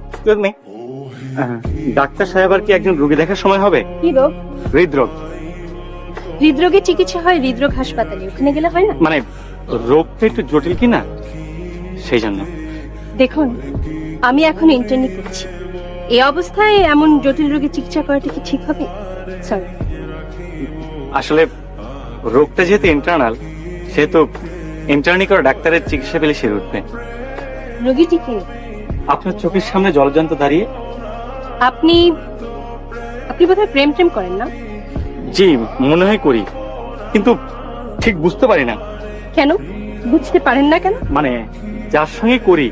Excuse me, doctor সাহেব আর কি একজন রোগী দেখার সময় হবে? কি রোগ? হৃদরোগ। হৃদরোগের চিকিৎসা হয় হৃদরোগ হাসপাতালে, ওখানে গেলে হয় না? মানে রোগটা একটু জটিল কি না, সেই জন্য। দেখুন, আমি এখন ইন্টার্নি করছি, এই অবস্থায় এমন জটিল রোগের চিকিৎসা করাটা কি ঠিক হবে? সরি। আসলে রোগটা যেহেতু ইন্টারনাল, সেহেতু ইন্টার্নি করা ডাক্তারের চিকিৎসা পেলে সেরে উঠবে। রোগীটি কে? আপনার চোখের সামনে জলজন্ত দাঁড়িয়ে। আপনি আপনি বোধহয় প্রেম প্রেম করেন না? জি, মনে হয় করি, কিন্তু ঠিক বুঝতে পারি না। কেন বুঝতে পারেন না কেন? মানে যার সঙ্গে করি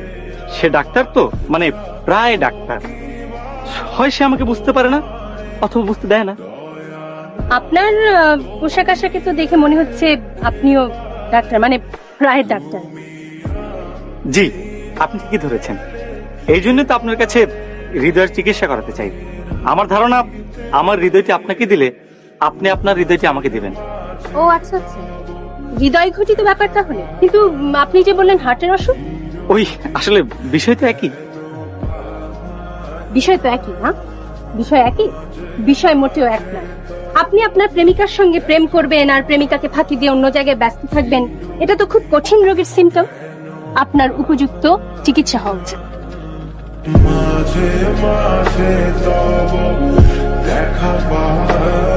সে ডাক্তার তো, মানে প্রায় ডাক্তার, হয় সে আমাকে বুঝতে পারে না অথবা বুঝতে দেয় না। আপনার পোশাক আশাকে তো দেখে মনে হচ্ছে আপনিও ডাক্তার, মানে প্রায় ডাক্তার। জি, আপনি ঠিকই ধরেছেন। এই জন্য তো আপনার কাছে হৃদয়ের চিকিৎসা করাতে চাই। আমার ধারণা আমার হৃদয়টি আপনাকে দিলে আপনি আপনার হৃদয়টি আমাকে দিবেন। ও আচ্ছা আচ্ছা, হৃদয় ঘটিত ব্যাপারটা হলে। কিন্তু আপনি যে বললেন হার্টের অসুখ। ওই আসলে বিষয় তো একই। বিষয় তো একই না? বিষয় একই, বিষয় মোটেও এক না। আপনি আপনার প্রেমিকার সঙ্গে প্রেম করবেন আর প্রেমিকাকে ফাঁকি দিয়ে অন্য জায়গায় ব্যস্ত থাকবেন, এটা তো খুব কঠিন রোগের সিমটম। আপনার উপযুক্ত চিকিৎসা হওয়া উচিত। মাঝে মাঝে তব দেখা পায়।